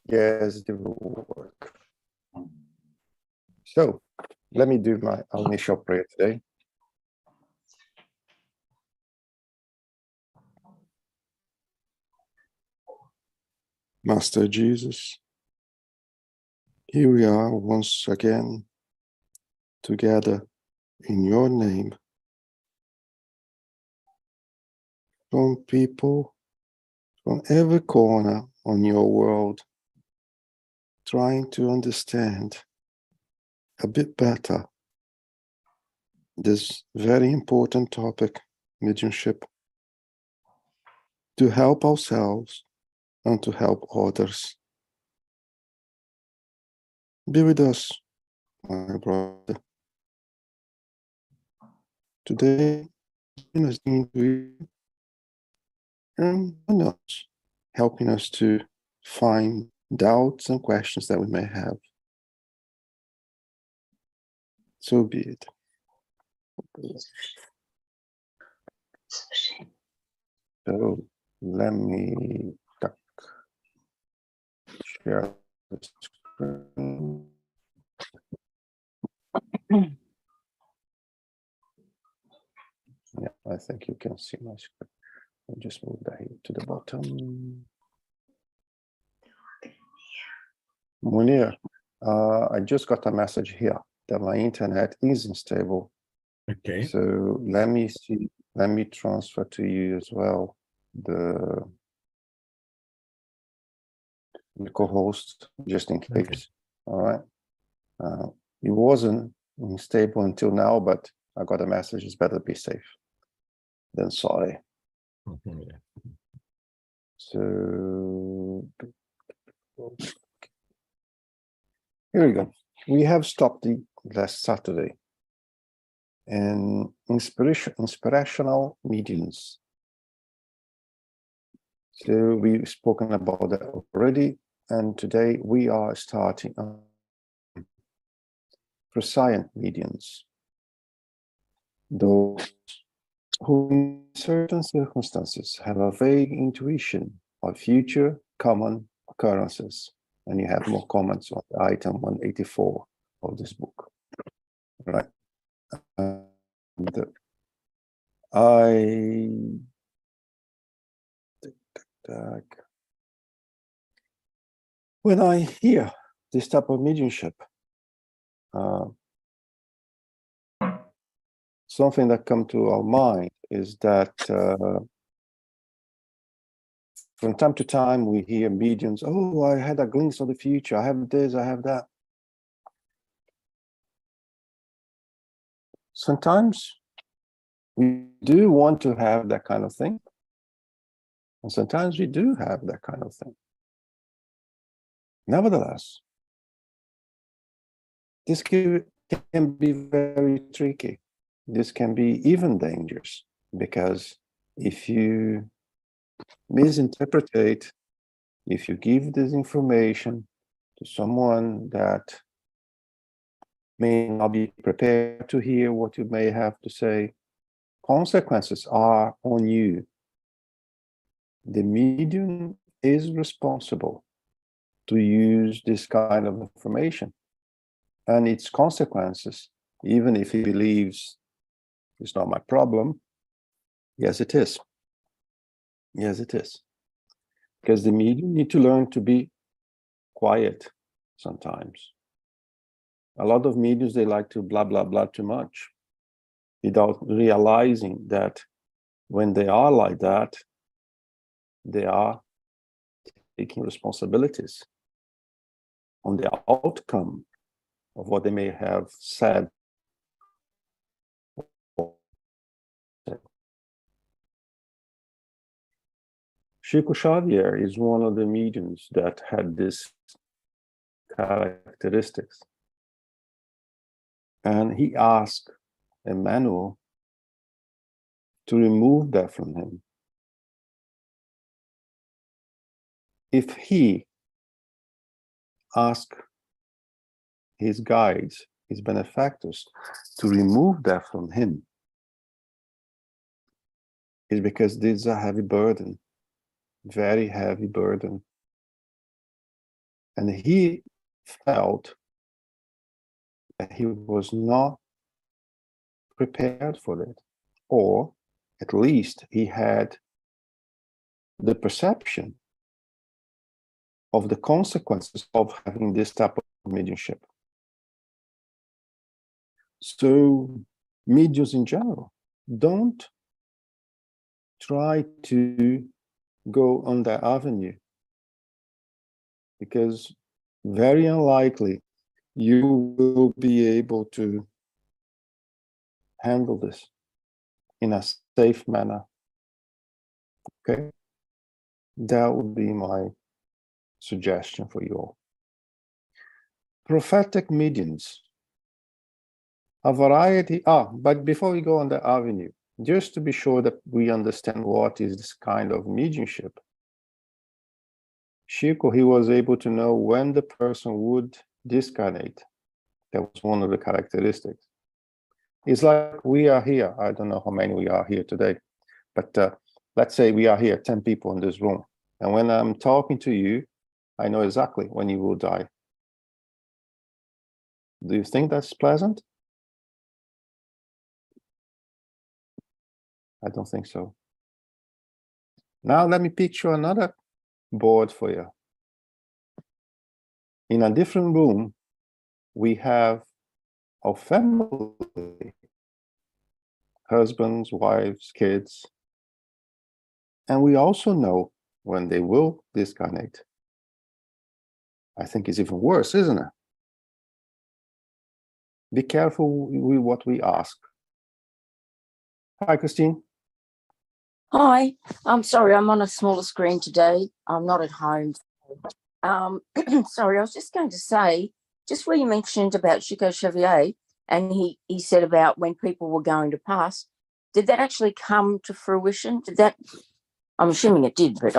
Yes, it will work. So let me do my initial prayer today. Master Jesus, here we are once again together in your name. From people from every corner on your world, trying to understand a bit better this very important topic, mediumship, to help ourselves and to help others. Be with us, my brother. Today, in us intuition, and us, helping us to find doubts and questions that we may have. So be it. So let me share the screen. Yeah, I think you can see my screen. I'll just move that here to the bottom. Munir, I just got a message here that my internet is unstable. Okay. So let me see, let me transfer to you as well the co-host, just in case. Okay. All right. It wasn't stable until now, but I got a message. It's better to be safe than sorry. Yeah. So here we go. We have stopped the last Saturday and inspirational mediums. So we've spoken about that already, and today we are starting prescient mediums, those who in certain circumstances have a vague intuition of future common occurrences. And you have more comments on item 184 of this book, right? And when I hear this type of mediumship, something that comes to our mind is that from time to time we hear mediums, oh, I had a glimpse of the future, I have this, I have that. Sometimes we do want to have that kind of thing, and sometimes we do have that kind of thing. Nevertheless, this can be very tricky. This can be even dangerous, because if you misinterpret, if you give this information to someone that may not be prepared to hear what you may have to say, consequences are on you. The medium is responsible to use this kind of information and its consequences, even if he believes it's not my problem. Yes, it is. Yes, it is. Because the medium need to learn to be quiet sometimes. A lot of mediums, they like to blah, blah, blah too much without realizing that when they are like that, they are taking responsibilities on the outcome of what they may have said. Chico Xavier is one of the mediums that had this characteristics. And he asked Emmanuel to remove that from him. If he asked his guides, his benefactors, to remove that from him, it's because this is a heavy burden, very heavy burden. And he felt that he was not prepared for it, or at least he had the perception of the consequences of having this type of mediumship. So mediums in general, don't try to go on that avenue, because very unlikely you will be able to handle this in a safe manner. Okay, that would be my suggestion for you all. Prophetic mediums, a variety. But before we go on the avenue, just to be sure that we understand what is this kind of mediumship, Chico, he was able to know when the person would discarnate. That was one of the characteristics. It's like we are here. I don't know how many we are here today, but let's say we are here, 10 people in this room. And when I'm talking to you, I know exactly when you will die. Do you think that's pleasant? I don't think so. Now let me picture another board for you. In a different room, we have our family, husbands, wives, kids, and we also know when they will discarnate. I think it's even worse, isn't it? Be careful with what we ask. Hi, Christine. Hi, I'm sorry, I'm on a smaller screen today. I'm not at home. Sorry, I was just going to say, just where you mentioned about Chico Xavier, and he said about when people were going to pass, did that actually come to fruition? Did that, I'm assuming it did, but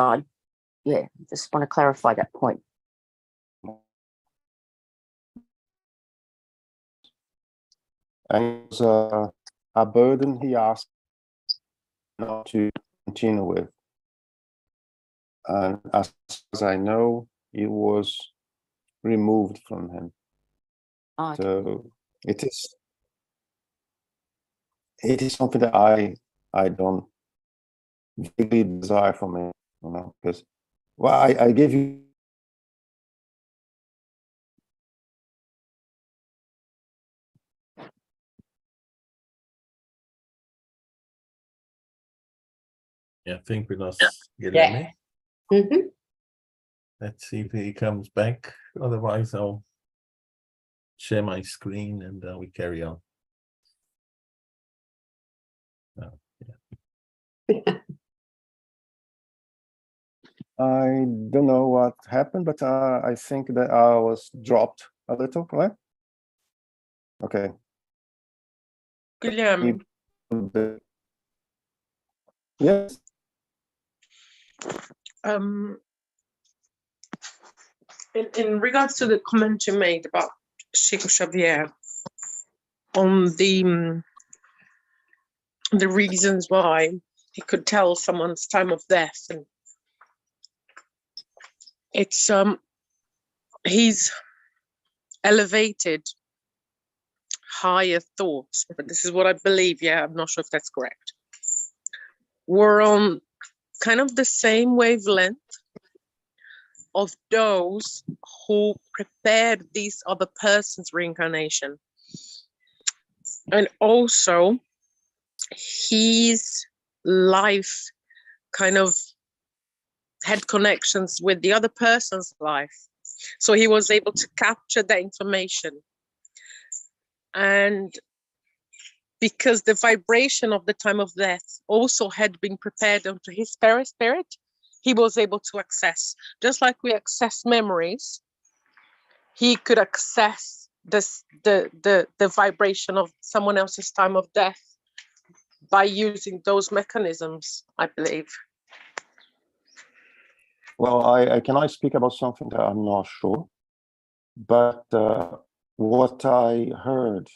just want to clarify that point. And it was a burden he asked not to continue with. And as I know, it was removed from him. So it is something that I don't really desire for me, you know, because, well, I gave you. Yeah, I think we lost Guilherme. Mm-hmm. Let's see if he comes back. Otherwise, I'll share my screen and we carry on. Oh, yeah. I don't know what happened, but I think that I was dropped a little, right? Okay. Guilherme, Yes. in regards to the comment you made about Chico Xavier on the reasons why he could tell someone's time of death, and it's he's elevated higher thoughts, but this is what I believe. Yeah, I'm not sure if that's correct. We're on kind of the same wavelength of those who prepared these other person's reincarnation. And also his life kind of had connections with the other person's life. So he was able to capture that information. And because the vibration of the time of death also had been prepared onto his spirit, he was able to access, just like we access memories, he could access the vibration of someone else's time of death by using those mechanisms, I believe. Well, I cannot speak about something that I'm not sure, but what I heard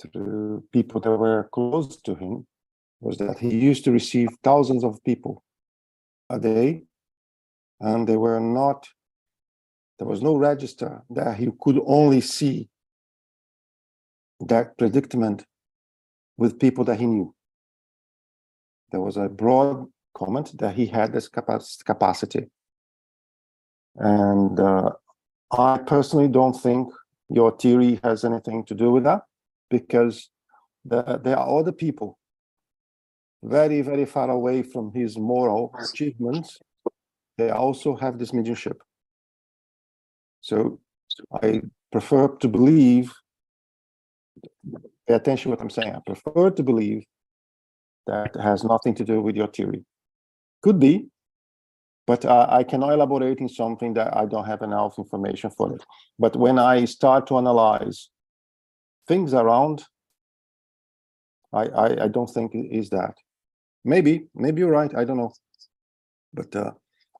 through people that were close to him was that he used to receive thousands of people a day, and they were not There was no register that he could only see that predicament with people that he knew. There was a broad comment that he had this capacity. And I personally don't think your theory has anything to do with that, because there are other people very, very far away from his moral achievements. They also have this mediumship. So I prefer to believe, pay attention to what I'm saying, I prefer to believe that has nothing to do with your theory. Could be, but I cannot elaborate in something that I don't have enough information for it. But when I start to analyze things around, I don't think it is that. Maybe you're right, I don't know. But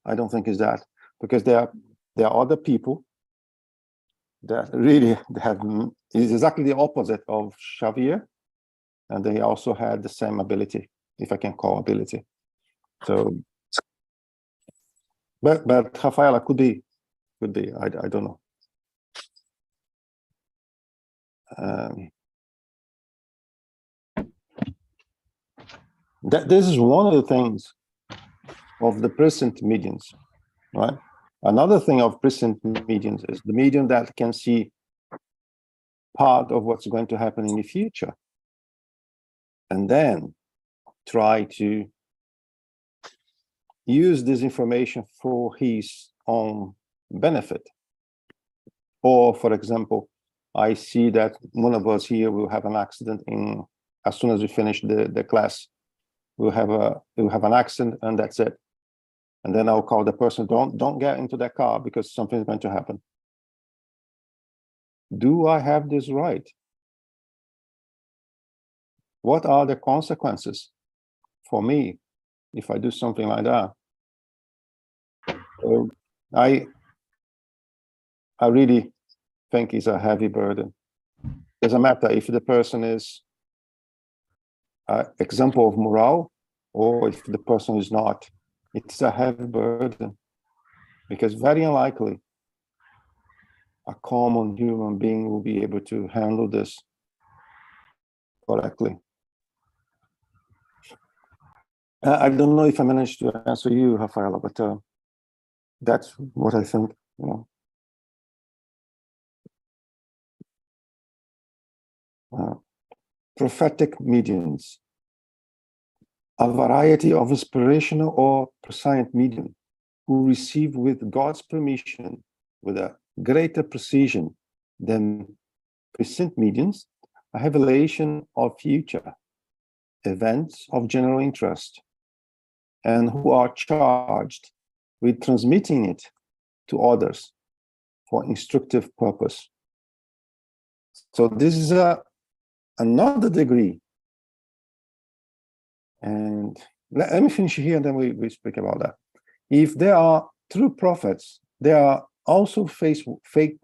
I don't think it's that, because there are other people that really have is exactly the opposite of Xavier, and they also had the same ability, if I can call ability. So, but Rafaela could be, I don't know. This is one of the things of the present mediums, right? Another thing of present mediums is the medium that can see part of what's going to happen in the future, and then try to use this information for his own benefit. Or, for example, I see that one of us here will have an accident as soon as we finish the class. We'll have an accident, and that's it. And then I'll call the person, don't get into that car because something's going to happen. Do I have this right? What are the consequences for me if I do something like that? I really think it's a heavy burden. Doesn't matter if the person is an example of morale or if the person is not. It's a heavy burden, because very unlikely a common human being will be able to handle this correctly. I don't know if I managed to answer you, Rafaela, but that's what I think, you know. Prophetic mediums. A variety of inspirational or prescient medium who receive with God's permission with a greater precision than prescient mediums a revelation of future events of general interest, and who are charged with transmitting it to others for instructive purpose. So this is another degree. And let me finish here, and then we speak about that. If there are true prophets, there are also fake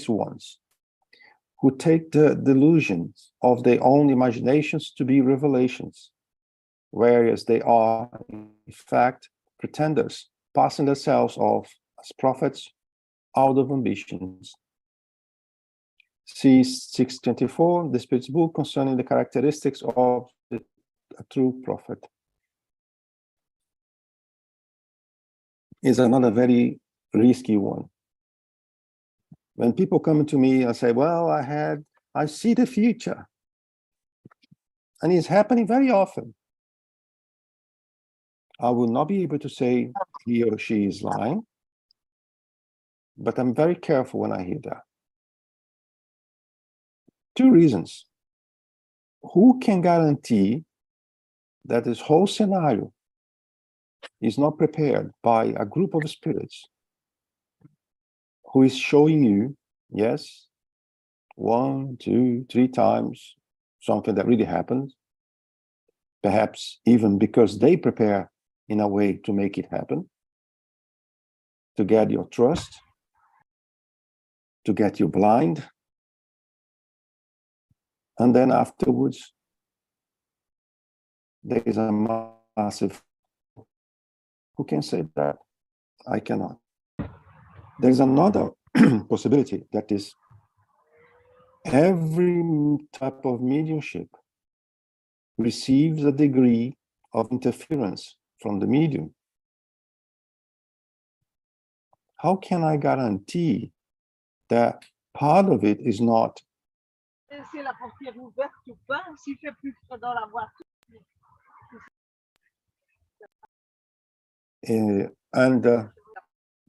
ones who take the delusions of their own imaginations to be revelations, whereas they are, in fact, pretenders, passing themselves off as prophets out of ambitions. See 624, the Spirit's book concerning the characteristics of a true prophet. Is another very risky one. When people come to me and say, well, I see the future, and it's happening very often, I will not be able to say he or she is lying, but I'm very careful when I hear that. Two reasons. Who can guarantee that this whole scenario is not prepared by a group of spirits who is showing you, yes, 1, 2, 3 times something that really happens, perhaps even because they prepare in a way to make it happen, to get your trust, to get you blind, and then afterwards there is a massive. Who can say that? I cannot. There's another possibility, that is every type of mediumship receives a degree of interference from the medium. How can I guarantee that part of it is not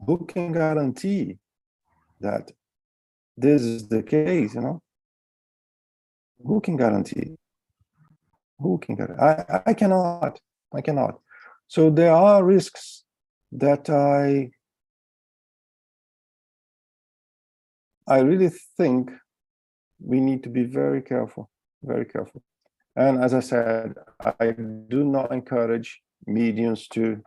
who can guarantee that this is the case, you know? Who can guarantee? Who can guarantee? I cannot. I cannot. So there are risks that I really think we need to be very careful, very careful. And as I said, I do not encourage mediums to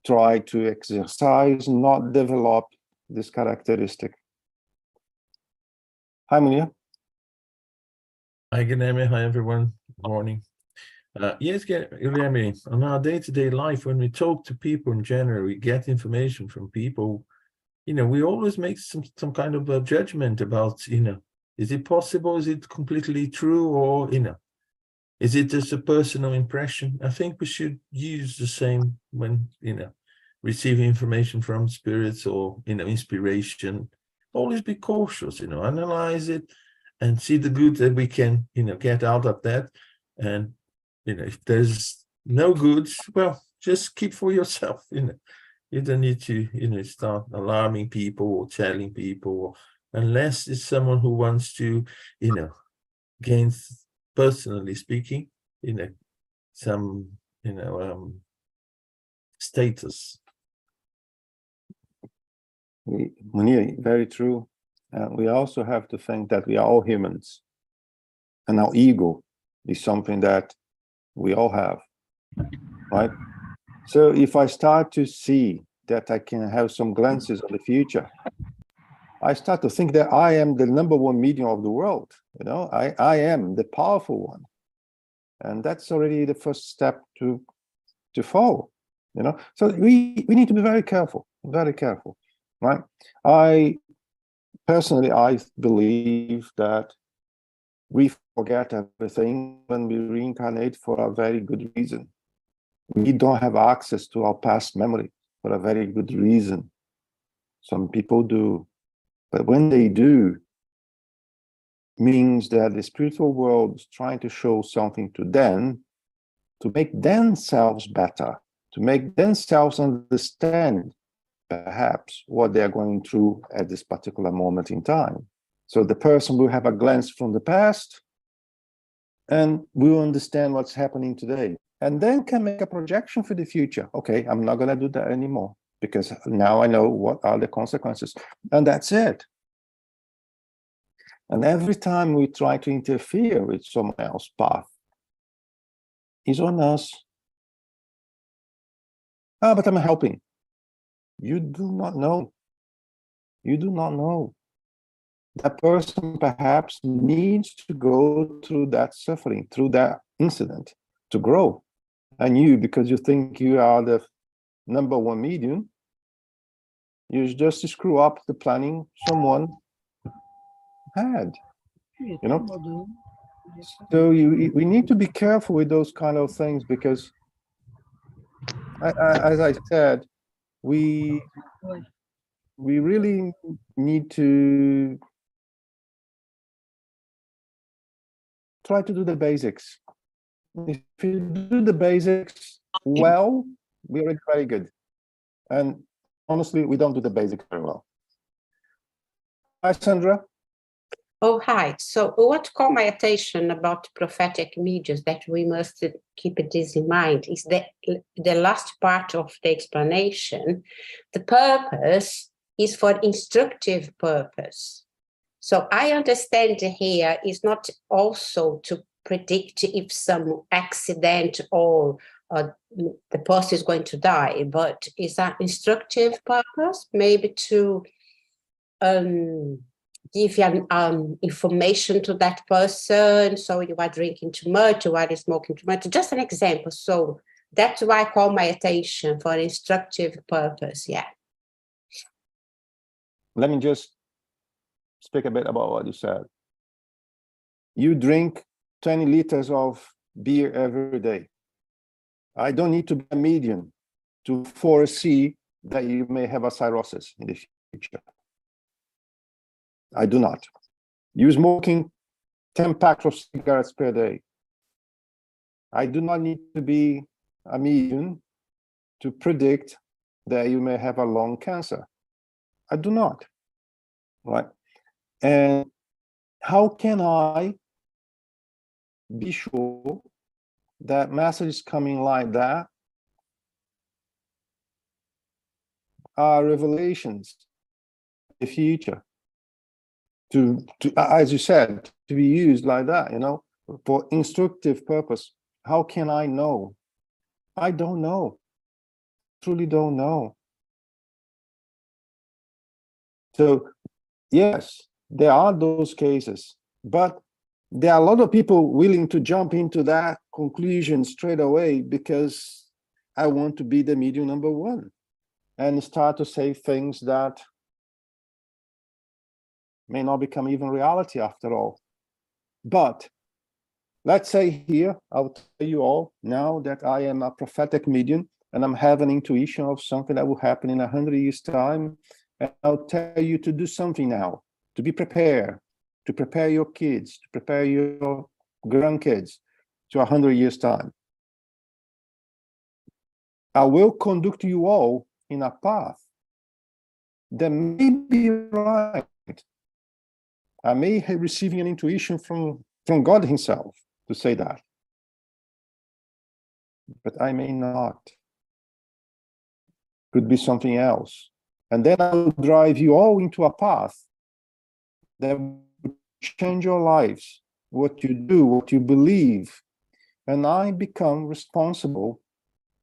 try to exercise, not develop this characteristic. Hi, Munir. Hi, Guilherme. Hi, everyone. Good morning. Yes, Guilherme, on our day-to-day life, when we talk to people in general, we get information from people, you know, we always make some kind of a judgment about, you know, is it possible? Is it completely true? Or, you know, is it just a personal impression? I think we should use the same when, you know, receiving information from spirits or, you know, inspiration. Always be cautious, you know, analyze it and see the good that we can, you know, get out of that. And, you know, if there's no goods, well, just keep for yourself, you know. You don't need to, you know, start alarming people or telling people, unless it's someone who wants to, you know, gain, personally speaking, you know, some, you know, status. Munir, very true. We also have to think that we are all humans, and our ego is something that we all have, right? So if I start to see that I can have some glances of the future, I start to think that I am the #1 medium of the world. You know, I am the powerful one, and that's already the first step to fall. You know, so we need to be very careful, right? I personally, I believe that we forget everything when we reincarnate for a very good reason. We don't have access to our past memory for a very good reason. Some people do, but when they do, means that the spiritual world is trying to show something to them to make themselves better, to make themselves understand perhaps what they're going through at this particular moment in time. So the person will have a glance from the past and will understand what's happening today, and then can make a projection for the future. Okay, I'm not going to do that anymore because now I know what are the consequences, and that's it. And every time we try to interfere with someone else's path, it's on us. Ah, but I'm helping. You do not know. You do not know. That person perhaps needs to go through that suffering, through that incident, to grow. And you, because you think you are the #1 medium, you just screw up the planning someone had, you know? So we need to be careful with those kind of things, because as I said, we really need to try to do the basics. If you do the basics well, we're already very good. And honestly, we don't do the basics very well. Hi, Sandra. Oh, hi. So what caught my attention about prophetic mediums that we must keep this in mind is that the last part of the explanation, the purpose is for instructive purpose. So I understand here is not also to predict if some accident or the person is going to die, but is that instructive purpose, maybe to give you information to that person. So you are drinking too much, you are smoking too much, just an example. So that's why I call my attention for instructive purpose. Yeah. let me just speak a bit about what you said. You drink 20 liters of beer every day. I don't need to be a medium to foresee that you may have a cirrhosis in the future. I do not. You smoking 10 packs of cigarettes per day. I do not need to be a medium to predict that you may have a lung cancer. I do not, right? And how can I be sure that messages coming like that are revelations in the future to as you said, to be used like that, you know, for instructive purpose? How can I know? I don't know. Truly don't know. So yes, there are those cases, but there are a lot of people willing to jump into that conclusion straight away because I want to be the medium number one, and start to say things that may not become even reality after all. But let's say here, I'll tell you all now that I am a prophetic medium and I'm having an intuition of something that will happen in 100 years' time. And I'll tell you to do something now, to be prepared, to prepare your kids, to prepare your grandkids to 100 years' time. I will conduct you all in a path that may be right. I may have receiving an intuition from God himself to say that, but I may not. Could be something else. And then I'll drive you all into a path that will change your lives, what you do, what you believe, and I become responsible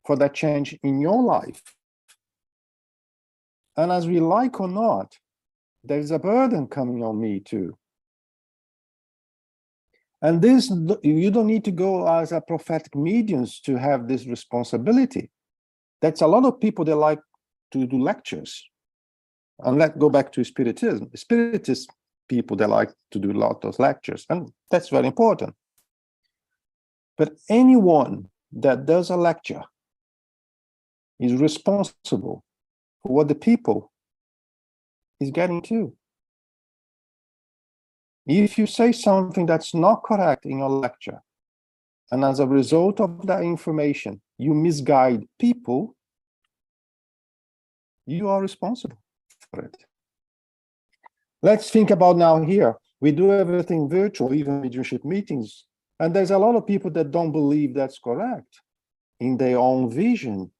for that change in your life. And as we like or not, there's a burden coming on me too. And this, you don't need to go as a prophetic mediums to have this responsibility. That's a lot of people, they like to do lectures. And let's go back to Spiritism. Spiritist people, they like to do a lot of lectures, and that's very important. But anyone that does a lecture is responsible for what the people is getting to. If you say something that's not correct in your lecture, and as a result of that information, you misguide people, you are responsible for it. Let's think about now here. We do everything virtual, even mediumship meetings, and there's a lot of people that don't believe that's correct. In their own vision,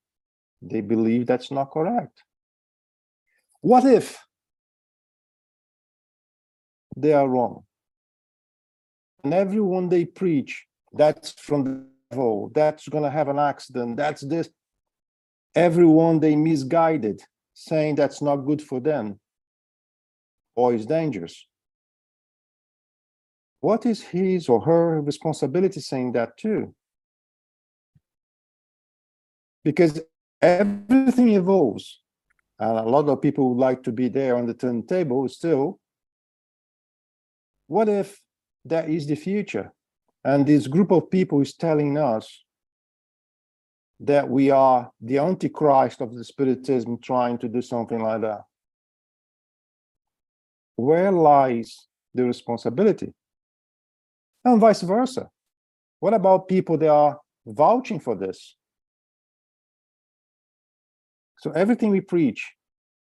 they believe that's not correct. What if they are wrong? And everyone they preach, that's from the devil, that's going to have an accident, that's this. Everyone they misguided, saying that's not good for them or is dangerous. What is his or her responsibility saying that too? Because everything evolves, and a lot of people would like to be there on the turntable still. What if that is the future, and this group of people is telling us that we are the Antichrist of the Spiritism trying to do something like that? Where lies the responsibility? And vice versa. What about people that are vouching for this? So everything we preach,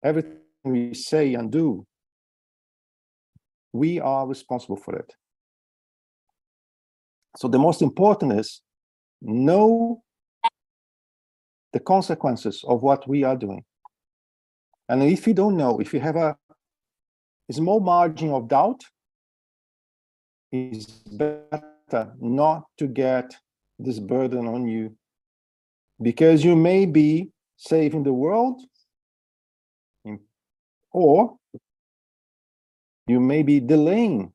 everything we say and do, we are responsible for it. So the most important is know the consequences of what we are doing. And if you don't know, if you have a small margin of doubt, it's better not to get this burden on you, because you may be saving the world, or you may be delaying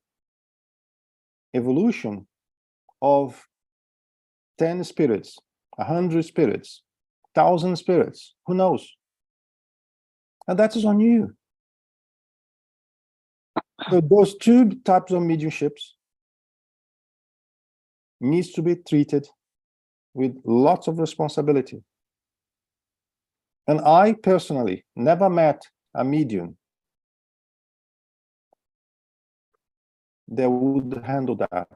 evolution of 10 spirits, 100 spirits, 1,000 spirits, who knows? And that is on you. So those two types of mediumships needs to be treated with lots of responsibility. And I personally never met a medium that would handle that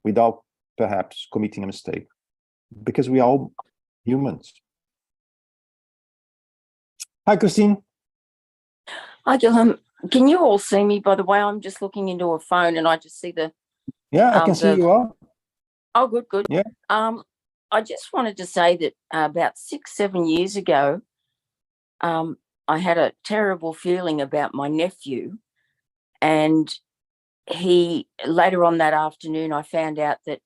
without perhaps committing a mistake, because we are all humans. Hi, Christine. Hi, Gilham. Can you all see me? By the way, I'm just looking into a phone and I just see the. Yeah, I can see you all. Oh, good, good. Yeah. I just wanted to say that about 6-7 years ago, I had a terrible feeling about my nephew, and later on that afternoon, I found out that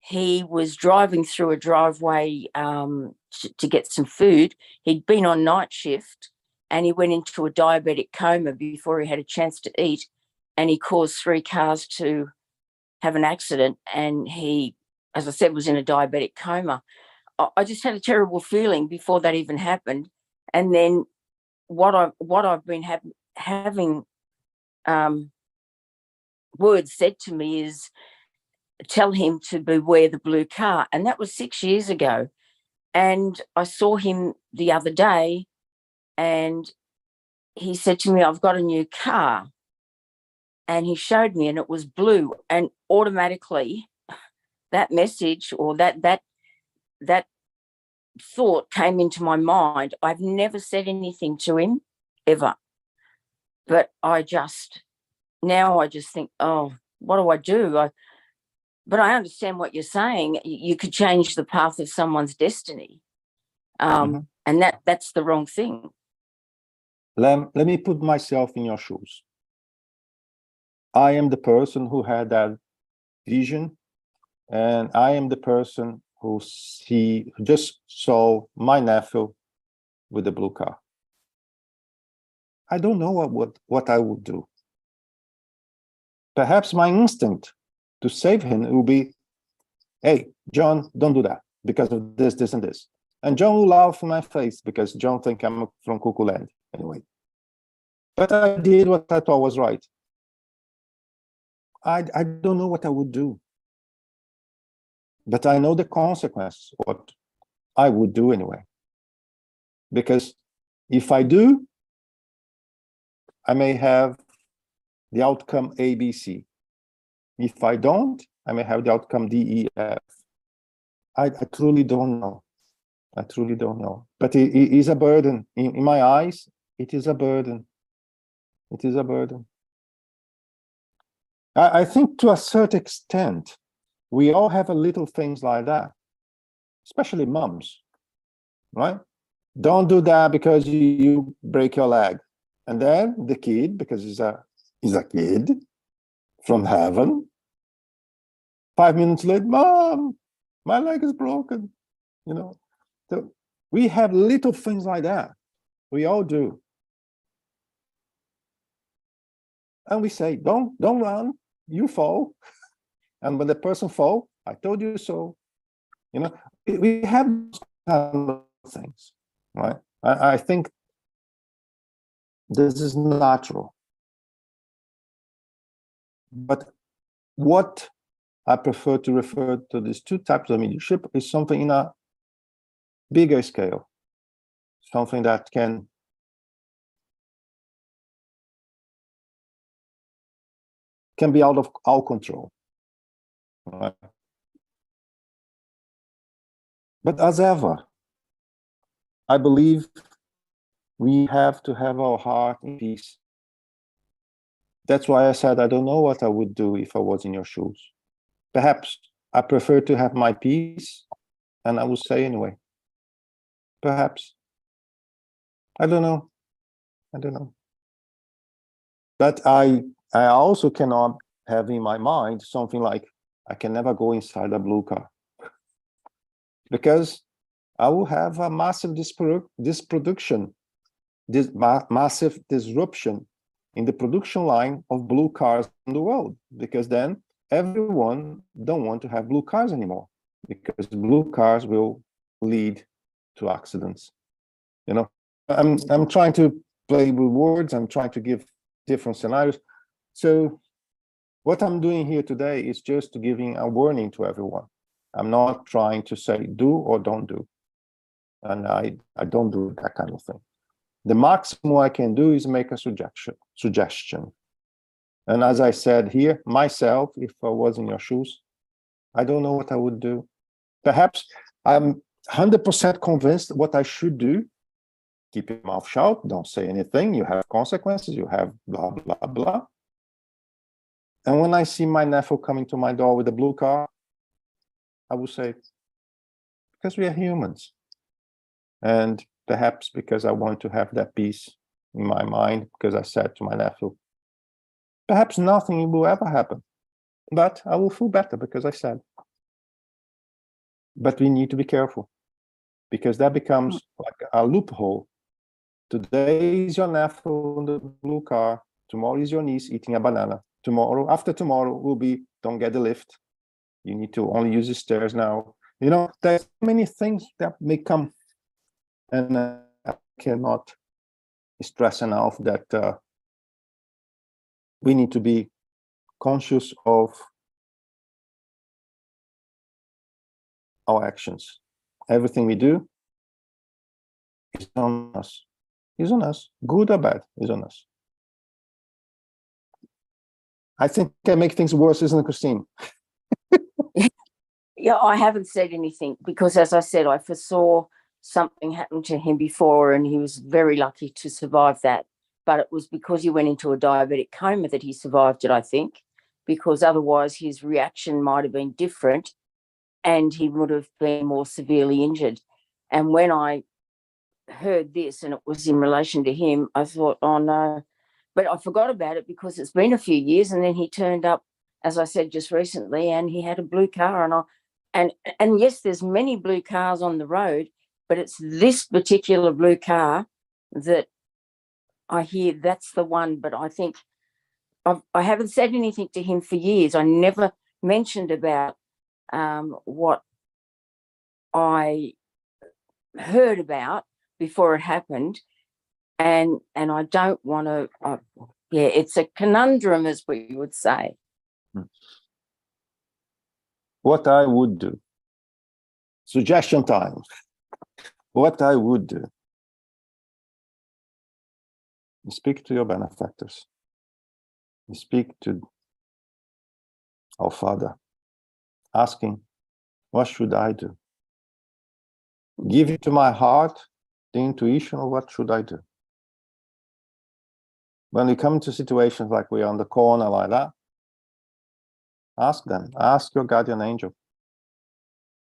he was driving through a driveway to get some food. He'd been on night shift and he went into a diabetic coma before he had a chance to eat, and he caused 3 cars to have an accident, and he, as I said, was in a diabetic coma. I just had a terrible feeling before that even happened. And then what I've been having words said to me is, tell him to beware the blue car. And that was 6 years ago. And I saw him the other day and he said to me, I've got a new car. And he showed me and it was blue. And automatically that message or that thought came into my mind. I've never said anything to him ever. But now I just think, oh, what do I do? But I understand what you're saying. You could change the path of someone's destiny. And that's the wrong thing. Let me put myself in your shoes. I am the person who had that vision, and I am the person who just saw my nephew with the blue car. I don't know what I would do. Perhaps my instinct to save him will be, hey, John, don't do that because of this, this, and this. And John will laugh in my face because John thinks I'm from Cuckoo Land anyway. But I did what I thought was right. I don't know what I would do. But I know the consequence, what I would do anyway. Because if I do, I may have the outcome A, B, C. If I don't, I may have the outcome D, E, F. I truly don't know. I truly don't know. But it is a burden. In my eyes, it is a burden. It is a burden. I think to a certain extent, we all have a little things like that, especially moms, right? Don't do that because you break your leg. And then the kid, because he's a kid from heaven, 5 minutes later, Mom, my leg is broken. You know, so we have little things like that. We all do. And we say, don't run, you fall. And when the person fall, I told you so. You know, we have those kind of things, right? I think this is natural. But what I prefer to refer to these two types of mediumship is something in a bigger scale, something that can be out of our control. Right? But as ever, I believe we have to have our heart in peace. That's why I said I don't know what I would do if I was in your shoes. Perhaps I prefer to have my peace, and I would say anyway. Perhaps. I don't know. I don't know. But I also cannot have in my mind something like, I can never go inside a blue car. Because I will have a massive massive disruption in the production line of blue cars in the world. Because then everyone don't want to have blue cars anymore. Because blue cars will lead to accidents. You know, I'm trying to play with words. I'm trying to give different scenarios. So what I'm doing here today is just giving a warning to everyone. I'm not trying to say do or don't do. And I don't do that kind of thing. The maximum I can do is make a suggestion. And as I said here, myself, if I was in your shoes, I don't know what I would do. Perhaps I'm 100% convinced what I should do. Keep your mouth shut, don't say anything, you have consequences, you have blah, blah, blah. And when I see my nephew coming to my door with a blue car, I will say, because we are humans. And perhaps because I want to have that peace in my mind, because I said to my nephew, perhaps nothing will ever happen, but I will feel better because I said. But we need to be careful, because that becomes like a loophole. Today is your nephew in the blue car, tomorrow is your niece eating a banana. Tomorrow, after tomorrow, will be don't get the lift. You need to only use the stairs now. You know, there's many things that may come, and I cannot stress enough that we need to be conscious of our actions. Everything we do is on us. Is on us, good or bad, is on us. I think I make things worse, isn't it, Christine? Yeah, I haven't said anything because, as I said, I foresaw something happened to him before and he was very lucky to survive that. But it was because he went into a diabetic coma that he survived it, I think, because otherwise his reaction might have been different and he would have been more severely injured. And when I heard this and it was in relation to him, I thought, oh no, but I forgot about it because it's been a few years. And then he turned up, as I said just recently, and he had a blue car. And yes, there's many blue cars on the road, but it's this particular blue car that I hear that's the one. But I think I haven't said anything to him for years. I never mentioned about what I heard about before it happened, and I don't want to. Yeah, it's a conundrum, as we would say. What I would do. Suggestion time. What I would do. Speak to your benefactors. Speak to our Father, asking, what should I do? Give it to my heart the intuition of what should I do. When we come to situations like we're on the corner like that, ask them, ask your guardian angel,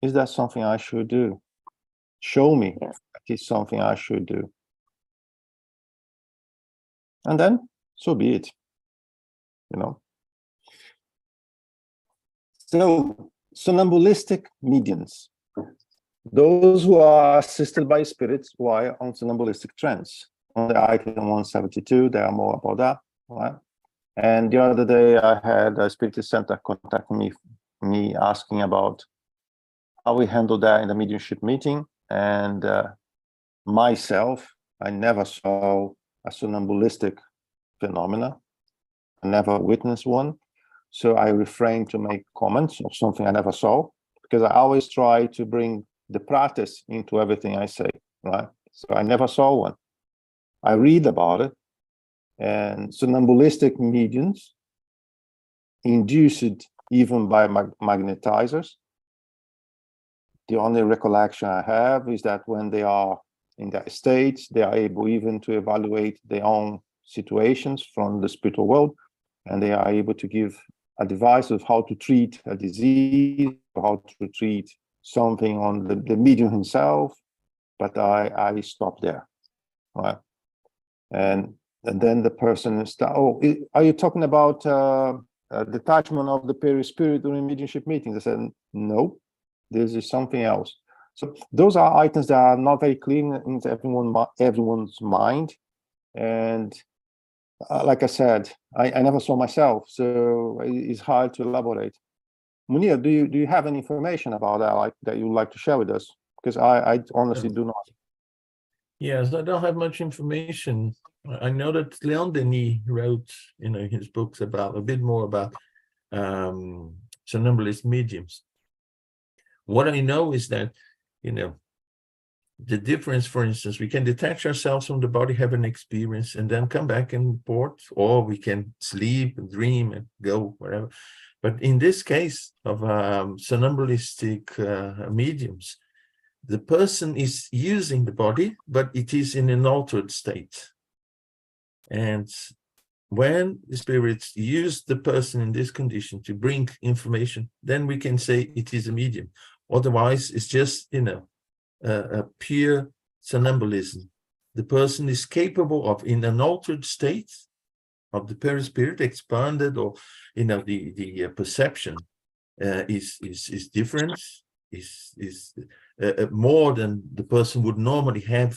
is that something I should do? Show me that is something I should do. And then, so be it, you know. So, somnambulistic mediums, those who are assisted by spirits who are on somnambulistic trance. On the item 172, there are more about that, right? And the other day I had a spirit center contact me asking about how we handle that in the mediumship meeting. And myself, I never saw a somnambulistic phenomena. I never witnessed one. So I refrain to make comments of something I never saw, because I always try to bring the practice into everything I say, right? So I never saw one. I read about it, and somnambulistic mediums, induced even by magnetizers. The only recollection I have is that when they are in that state, they are able even to evaluate their own situations from the spiritual world, and they are able to give advice of how to treat a disease, how to treat something on the medium himself. But I stopped there, right? And then the person are you talking about detachment of the perispirit during mediumship meetings? I said, no, this is something else. So those are items that are not very clear in everyone's mind. And like I said, I never saw myself, so it's hard to elaborate. Munir, do you have any information about that, that you would like to share with us? Because I honestly do not. Yes, I don't have much information I know that Leon Denis wrote, his books about a bit more about somnambulist mediums. What I know is that, the difference, for instance, we can detach ourselves from the body, have an experience, and then come back and report, or we can sleep and dream and go wherever. But in this case of somnambulistic mediums, the person is using the body, but it is in an altered state. And when the spirits use the person in this condition to bring information, then we can say it is a medium. Otherwise, it's just, a pure somnambulism. The person is capable of, in an altered state of the perispirit, expanded, or the perception is different, is more than the person would normally have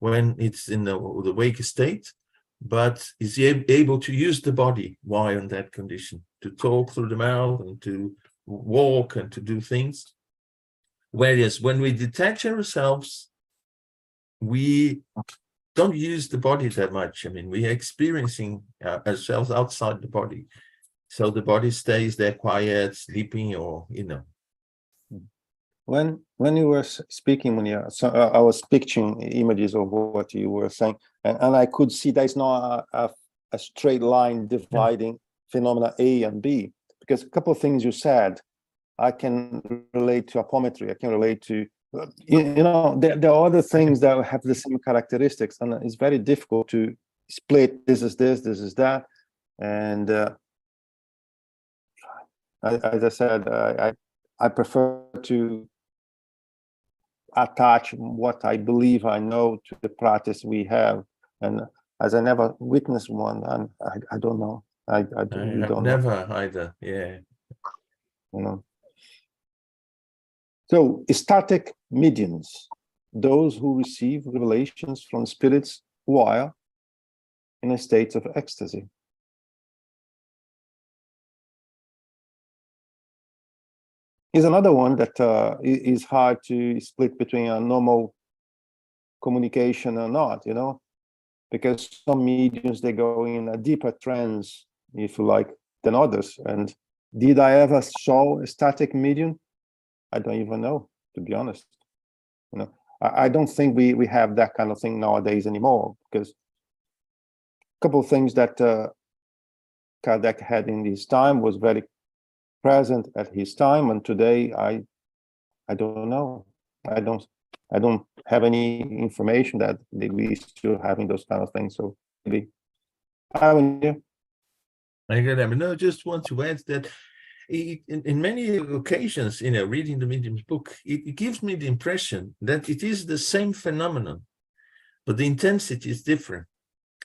when it's in the wake state, but is able to use the body while in that condition, to talk through the mouth and to walk and to do things. Whereas when we detach ourselves, we don't use the body that much. I mean, we are experiencing ourselves outside the body. So the body stays there quiet, sleeping, or, When you were speaking, I was picturing images of what you were saying, and I could see there's not a straight line dividing phenomena A and B, because a couple of things you said, I can relate to apometry. I can relate to, there are other things that have the same characteristics, and it's very difficult to split. This is this, this is that, and as I said, I prefer to attach what I believe I know to the practice we have, and as I never witnessed one, and I don't know. I don't never know. either. Yeah. So ecstatic mediums, those who receive revelations from spirits while in a state of ecstasy. Is another one that is hard to split between a normal communication or not, because some mediums, they go in a deeper trance, if you like, than others. And did I ever saw a static medium? I don't even know, to be honest. I don't think we have that kind of thing nowadays anymore, because a couple of things that Kardec had in his time was very present at his time, and today I don't know. I don't have any information that we still having those kind of things. So maybe I get that. But no, just want to add that in many occasions, reading the medium's book, it gives me the impression that it is the same phenomenon, but the intensity is different.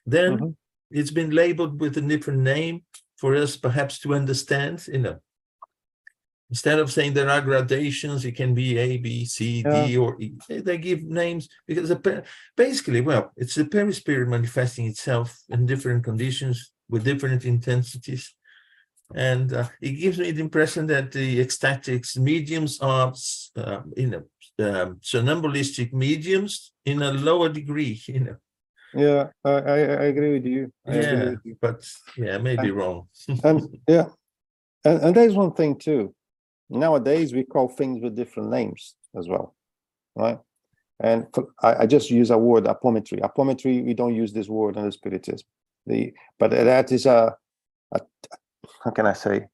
Then it's been labeled with a different name for us perhaps to understand, Instead of saying there are gradations, it can be A, B, C, D, or E. They give names because basically, well, it's the perispirit manifesting itself in different conditions with different intensities. And it gives me the impression that the ecstatics mediums are, somnambulistic mediums in a lower degree, Yeah, I agree with you. Agree with you. But I may be wrong. And there's one thing too. Nowadays, we call things with different names as well, right? And I just use a word, apometry. Apometry, we don't use this word in the spiritism. But that is how can I say?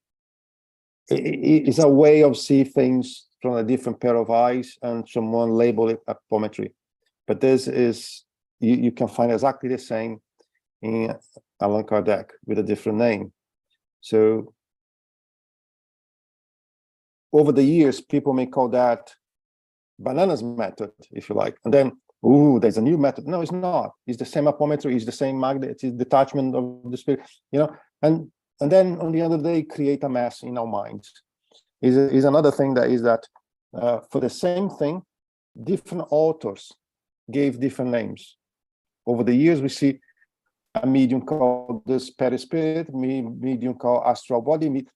It's a way of see things from a different pair of eyes, and someone label it apometry. But this is, you can find exactly the same in Allan Kardec with a different name. So over the years, people may call that bananas method, if you like. And then, there's a new method. No, it's not. It's the same apometry, it's the same magnet, it's detachment of the spirit, and then on the other day, create a mess in our minds. Is another thing that is that for the same thing, different authors gave different names. Over the years, we see a medium called this perispirit, medium called astral body.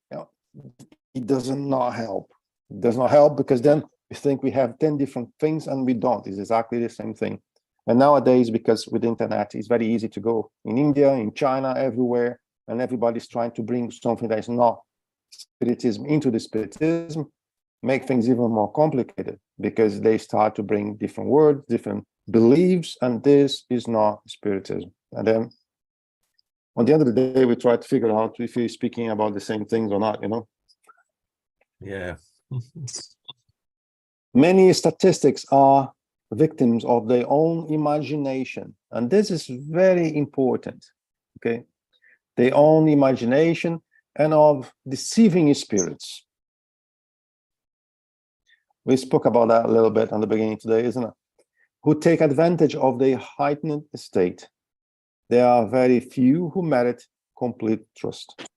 It does not help. It does not help, because then we think we have 10 different things, and we don't. It's exactly the same thing. And nowadays, because with the internet, it's very easy to go in India, in China, everywhere, and everybody's trying to bring something that is not spiritism into the spiritism, make things even more complicated because they start to bring different words, different beliefs, and this is not spiritism. And then on the end of the day, we try to figure out if we're speaking about the same things or not, you know? Yeah. Many statistics are victims of their own imagination, and this is very important, okay? Their own imagination and of deceiving spirits. We spoke about that a little bit on the beginning today, isn't it? Who take advantage of their heightened state. There are very few who merit complete trust.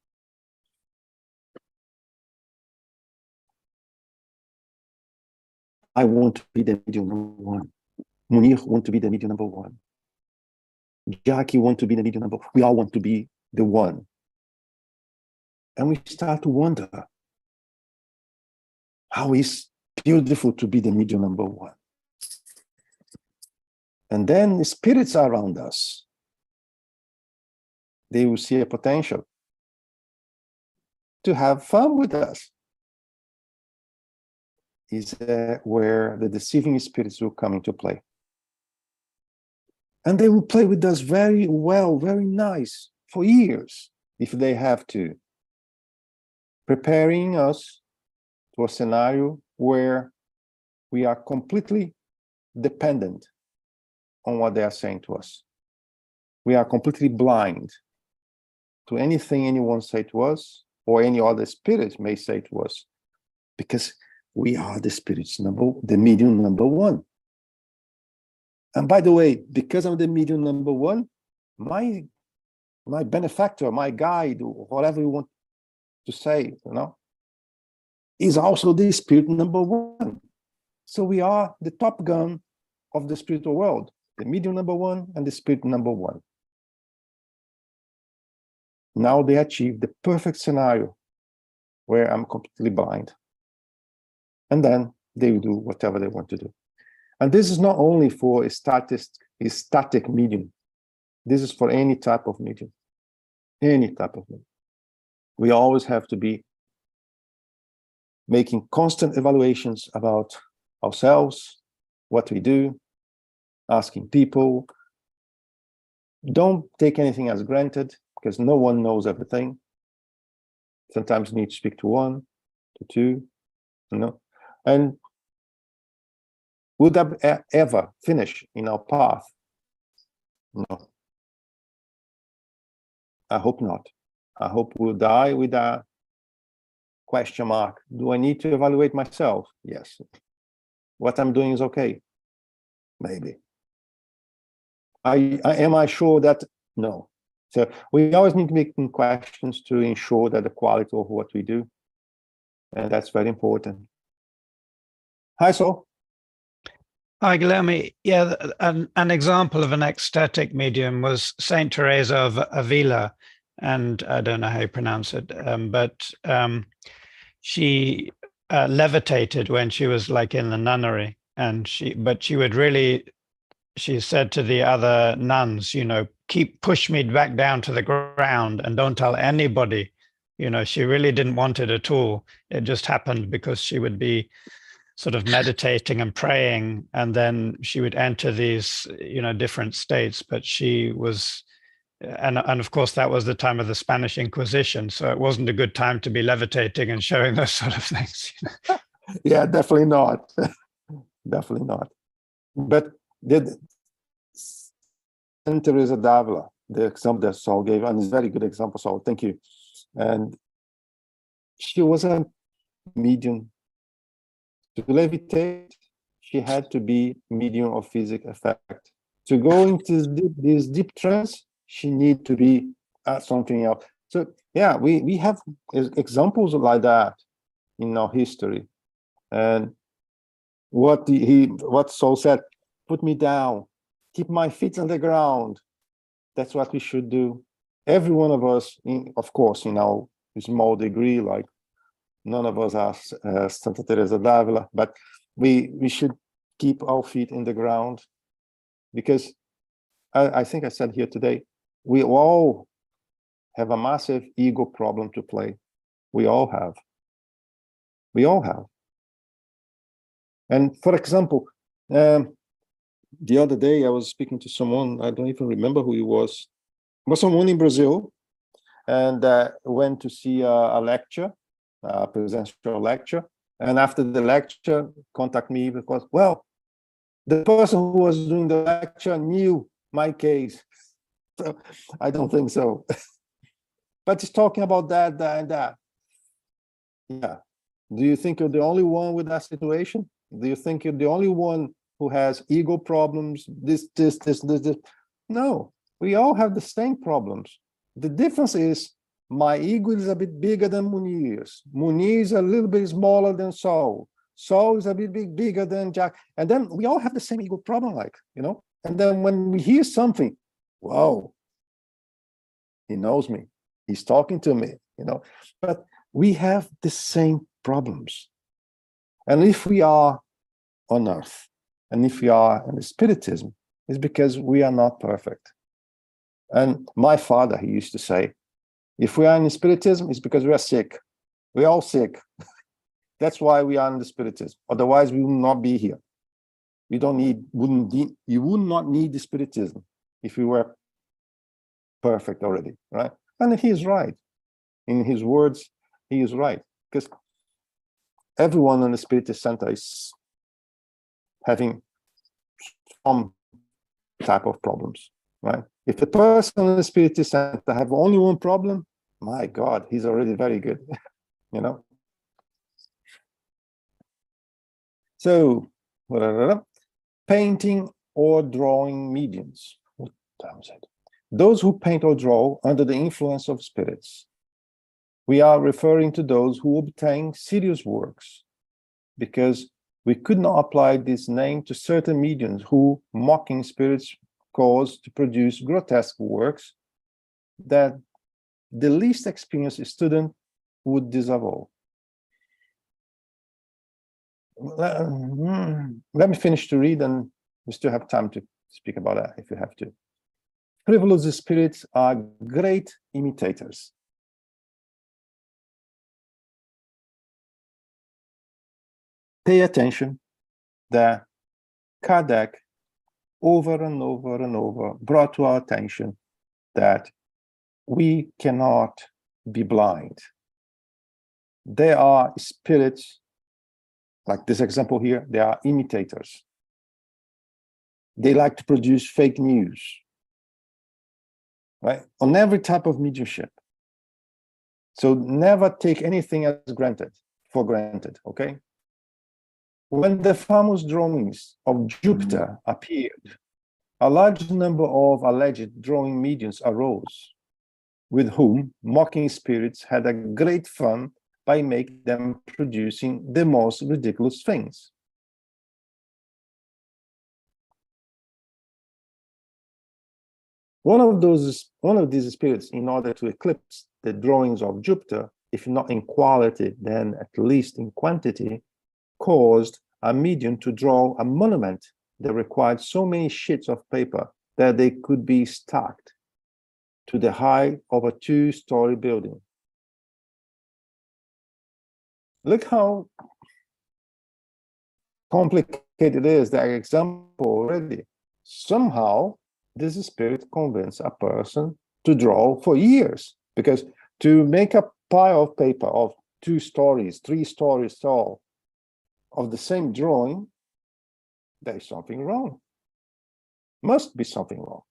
I want to be the medium number one. Munir want to be the medium number one. Jackie want to be the medium number one. We all want to be the one. And we start to wonder how it's beautiful to be the medium number one. And then the spirits around us, they will see a potential to have fun with us. Is where the deceiving spirits will come into play. And they will play with us very well, very nice, for years, if they have to, preparing us to a scenario where we are completely dependent on what they are saying to us. We are completely blind to anything anyone say to us or any other spirit may say to us, because we are the spirits the medium number one. And by the way, because I'm the medium number one, my benefactor, my guide, or whatever you want to say, you know, is also the spirit number one. So we are the Top Gun of the spiritual world, the medium number one and the spirit number one. Now they achieve the perfect scenario where I'm completely blind. And then they will do whatever they want to do. And this is not only for a static medium. This is for any type of medium. Any type of medium. We always have to be making constant evaluations about ourselves, what we do, asking people. Don't take anything as granted, because no one knows everything. Sometimes you need to speak to one, to two, you know. And would that ever finish in our path? No. I hope not. I hope we'll die with a question mark. Do I need to evaluate myself? Yes. What I'm doing is okay. Maybe. Am I sure that? No. So we always need to make questions to ensure that the quality of what we do, and that's very important. Hi, Saul. Hi, Guilherme. Yeah, an example of an ecstatic medium was Saint Teresa of Avila, and I don't know how you pronounce it, but she levitated when she was like in the nunnery, and she said to the other nuns, you know, push me back down to the ground and don't tell anybody. You know, she really didn't want it at all. It just happened because she would be sort of meditating and praying, and then she would enter these, you know, different states. But she was, and of course that was the time of the Spanish Inquisition, so it wasn't a good time to be levitating and showing those sort of things. Yeah, definitely not. Definitely not. But Saint Teresa d'Avila, the example that Saul gave, and it's a very good example, Saul, thank you. And she was a medium. To levitate, she had to be medium of physical effect. To go into this deep trance, she need to be something else. So yeah, we have examples like that in our history. And what Saul said, put me down, keep my feet on the ground. That's what we should do. Every one of us, of course, in our small degree, like none of us are Santa Teresa d'Avila, but we should keep our feet in the ground because I think I said here today, we all have a massive ego problem to play. We all have. We all have. And for example, the other day I was speaking to someone, I don't even remember who he was. It was someone in Brazil, and went to see a lecture, a presidential lecture. And after the lecture, contact me because, well, the person who was doing the lecture knew my case. So I don't think so. But he's talking about that, and that. Yeah. Do you think you're the only one with that situation? Do you think you're the only one who has ego problems? This. No, we all have the same problems. The difference is my ego is a bit bigger than Munir's. Munir is a little bit smaller than Saul. Saul is a bit bigger than Jack. And then we all have the same ego problem, like, you know? And then when we hear something, whoa, he knows me. He's talking to me, you know? But we have the same problems. And if we are on earth, and if we are in the Spiritism, it's because we are not perfect. And my father, he used to say, if we are in the Spiritism, it's because we are sick. We're all sick. That's why we are in the Spiritism. Otherwise, we will not be here. You would not need the Spiritism if we were perfect already, right? And he is right. In his words, he is right. Because everyone in the Spiritist Center is having some type of problems, right? If a person in the Spiritist Center have only one problem, my God, he's already very good, you know? So, painting or drawing mediums. What time is it? Those who paint or draw under the influence of spirits. We are referring to those who obtain serious works, because we could not apply this name to certain mediums who, mocking spirits, cause to produce grotesque works that the least experienced student would disavow. Let me finish to read, and we still have time to speak about that if you have to. Frivolous spirits are great imitators. Pay attention that Kardec over and over and over brought to our attention that we cannot be blind. There are spirits, like this example here, they are imitators. They like to produce fake news, right? On every type of mediumship. So never take anything as for granted, okay? When the famous drawings of Jupiter appeared, a large number of alleged drawing mediums arose, with whom mocking spirits had a great fun by making them producing the most ridiculous things. One of these spirits, in order to eclipse the drawings of Jupiter, if not in quality, then at least in quantity, caused a medium to draw a monument that required so many sheets of paper that they could be stacked to the height of a 2-story building. Look how complicated it is, that example already. Somehow, this spirit convinced a person to draw for years, because to make a pile of paper of 2 stories, 3 stories tall, of the same drawing, there is something wrong. Must be something wrong.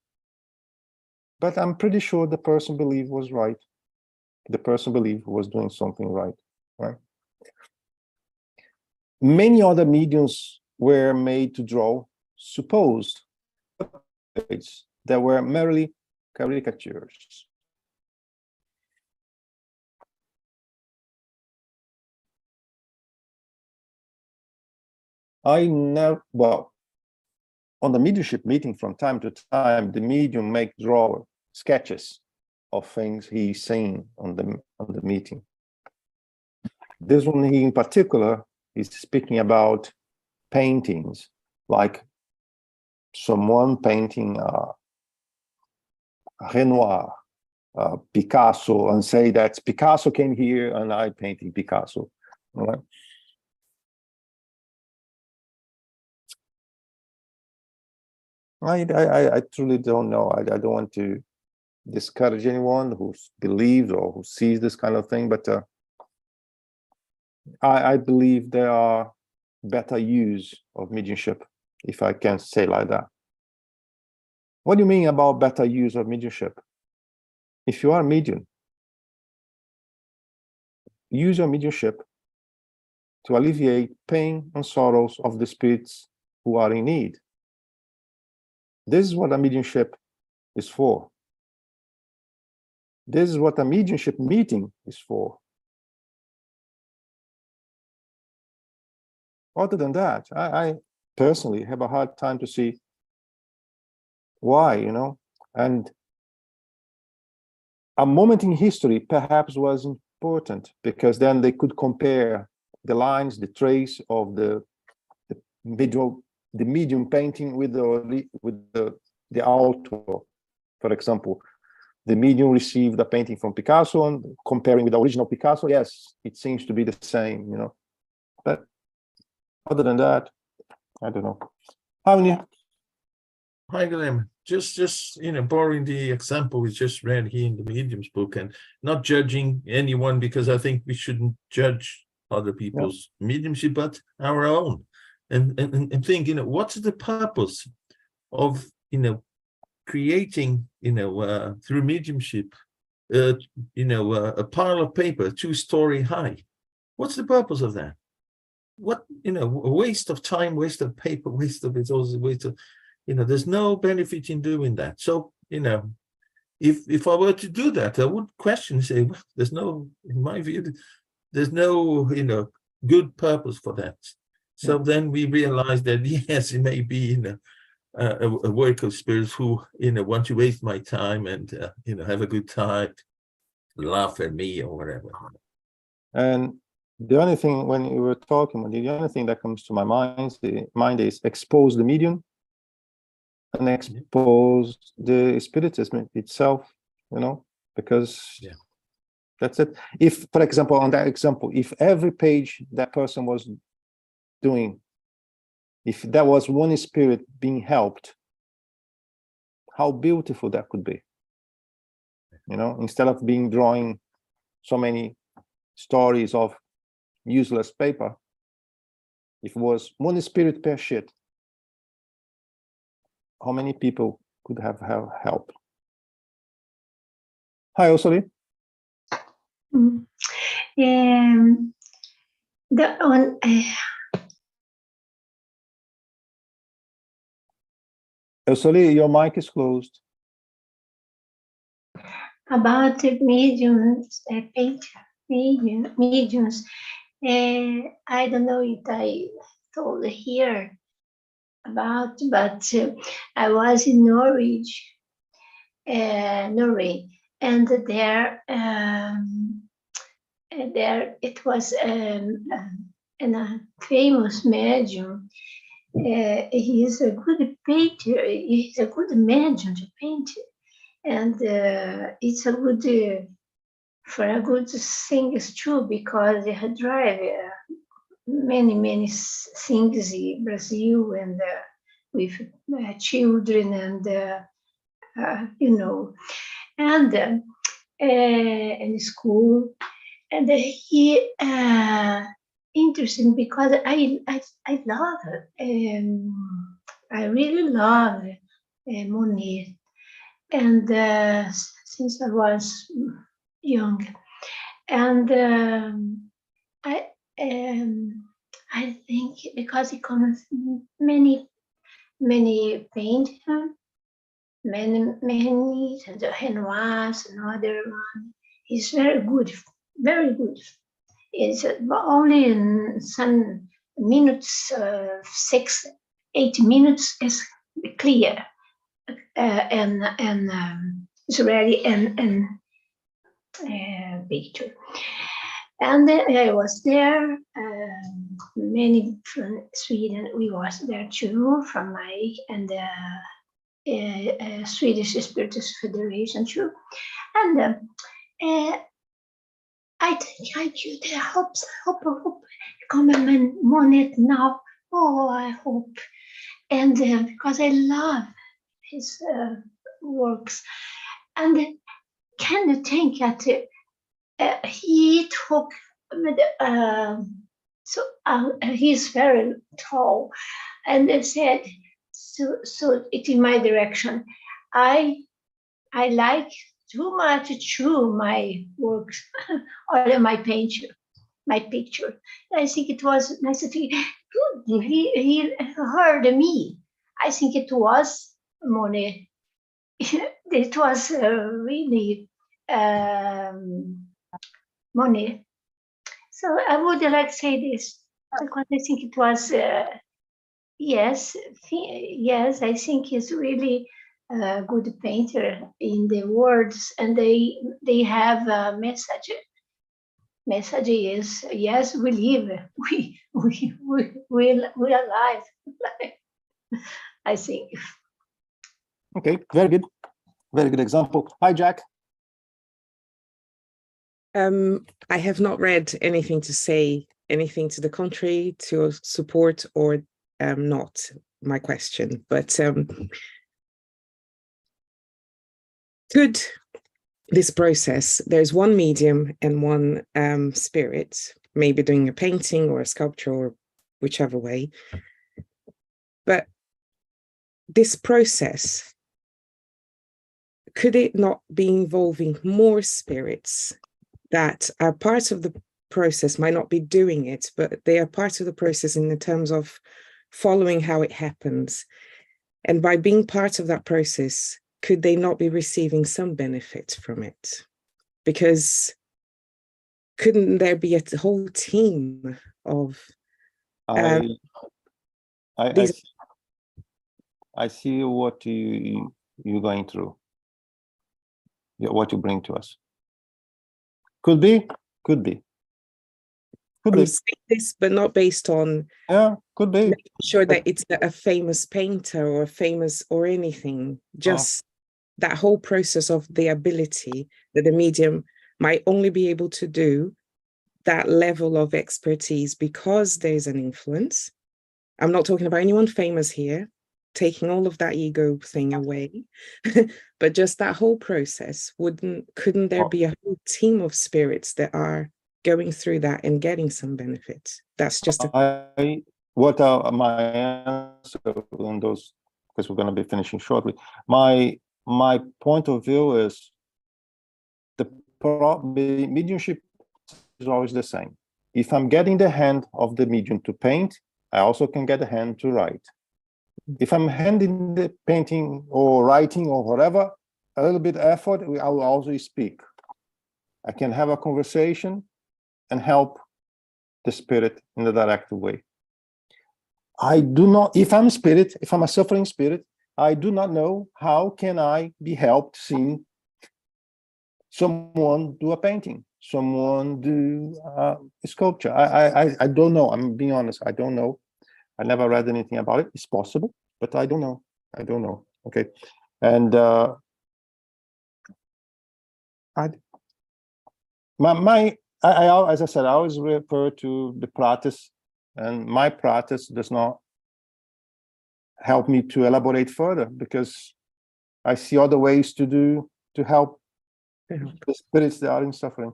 But I'm pretty sure the person believed was right. The person believed was doing something right, right? Many other mediums were made to draw supposed that were merely caricatures. Well, on the mediumship meeting, from time to time, the medium may draw sketches of things he's saying on the meeting. This one he in particular is speaking about paintings, like someone painting Renoir, Picasso, and say that Picasso came here and I painted Picasso. All right? I truly don't know. I don't want to discourage anyone who believes or who sees this kind of thing, but I believe there are better use of mediumship, if I can say like that. What do you mean about better use of mediumship? If you are a medium, use your mediumship to alleviate pain and sorrows of the spirits who are in need. This is what a mediumship is for. This is what a mediumship meeting is for. Other than that, I personally have a hard time to see why, you know, and a moment in history perhaps was important because then they could compare the lines, the trace of the medium painting with the author. For example, the medium received a painting from Picasso and comparing with the original Picasso, yes, it seems to be the same, you know. But other than that, I don't know. How many? Hi, Guilherme. Just you know, borrowing the example we just read here in the Medium's book, and not judging anyone, because I think we shouldn't judge other people's mediumship, but our own, and think, you know, what's the purpose of, you know, creating, you know, through mediumship, you know, a pile of paper 2-story high. What's the purpose of that? What, you know, a waste of time, waste of paper, waste of resources, waste of, you know, there's no benefit in doing that. So, you know, if I were to do that, I would question, say, well, there's no, in my view, there's no, you know, good purpose for that. So then we realize that, yes, it may be, you know, a work of spirits who, you know, want to waste my time and, you know, have a good time, laugh at me or whatever. And the only thing, when you were talking, the only thing that comes to my mind is expose the medium and expose the spiritism itself, you know, because that's it. If, for example, on that example, if every page that person was doing, if there was one spirit being helped, how beautiful that could be, you know, instead of being drawing so many stories of useless paper. If it was one spirit per sheet, how many people could have help? Hi, Osoli. Osoli, your mic is closed. About the mediums, mediums. I don't know if I told here about, but I was in Norway, and there it was a famous medium. He is a good painter. He's a good medium to paint, and it's a good. For a good thing is true, because they had drive many things in Brazil, and with children, and you know, and in school, and he interesting because I love I really love Monet, and since I was young, and I think because he comes many painters, many Renoirs and other one. He's very good, very good. It's only in some minutes, 6-8 minutes is clear, and it's really and picture. And I was there. Many from Sweden. We was there too, from my and the Swedish Spiritist Federation too. And I think I do the hope kommer Monet now. Oh, I hope. And because I love his works. And can you think that he took, he's very tall, and they said, so it in my direction. I like too much to my works or my picture. I think it was nice that he heard me. I think it was Monet. It was really Monet. So I would like to say this because I think it was yes, I think he's really a good painter in the words, and they have a message. Message is yes, we live, we're alive. I think. Okay, very good. Very good example. Hi, Jack. I have not read anything to say anything to the contrary, to support or not my question, but could this process, there's one medium and one spirit, maybe doing a painting or a sculpture or whichever way, but this process, could it not be involving more spirits that are part of the process, might not be doing it, but they are part of the process in the terms of following how it happens? And by being part of that process, could they not be receiving some benefit from it? Because couldn't there be a whole team of I these- I see what you're going through. Yeah, what you bring to us. Could be. I'm saying this, but not based on Yeah, could be. making sure that it's a famous painter or a famous or anything, just that whole process of the ability that the medium might only be able to do that level of expertise because there's an influence. I'm not talking about anyone famous here, taking all of that ego thing away, but just that whole process, couldn't there be a whole team of spirits that are going through that and getting some benefits? That's just what are my answer on those, because we're going to be finishing shortly. My point of view is the mediumship is always the same. If I'm getting the hand of the medium to paint, I also can get a hand to write. If I'm handing the painting or writing or whatever, a little bit of effort, I will also speak. I can have a conversation and help the spirit in a direct way. I do not, if I'm a suffering spirit, I do not know how can I be helped seeing someone do a painting, someone do a sculpture. I don't know. I'm being honest. I don't know. I never read anything about it. It's possible, but I don't know. Okay. And as I said, I always refer to the practice, and my practice does not help me to elaborate further because I see other ways to help the spirits that are in suffering.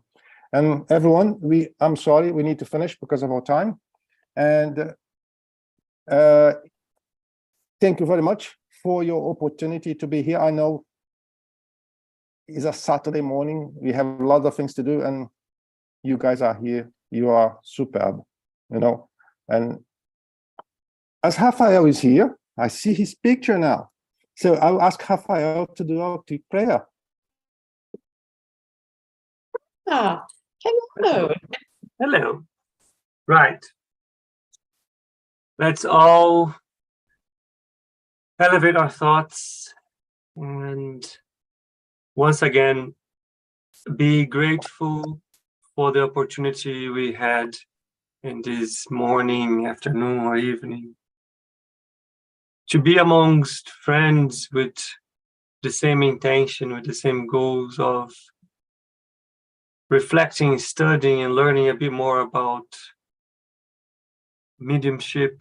And everyone, I'm sorry, we need to finish because of our time. And thank you very much for your opportunity to be here. I know it's a Saturday morning. We have a lot of things to do, and you guys are here. You are superb, And as Raphael is here, I see his picture now. So I'll ask Raphael to do our prayer. Hello. Hello. Right. Let's all elevate our thoughts and once again be grateful for the opportunity we had in this morning, afternoon, or evening to be amongst friends with the same intention, with the same goals of reflecting, studying, and learning a bit more about mediumship,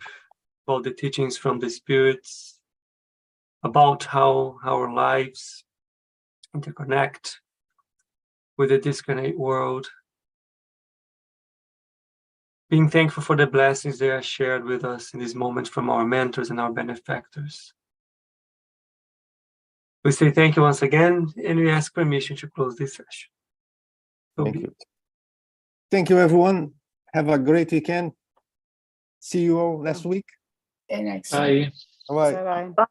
about the teachings from the spirits, about how our lives interconnect with the discarnate world. Being thankful for the blessings they are shared with us in these moments from our mentors and our benefactors. We say thank you once again, and we ask permission to close this session. So Thank be you. Thank you, everyone. Have a great weekend. See you all next week. And it's Bye. Bye. bye.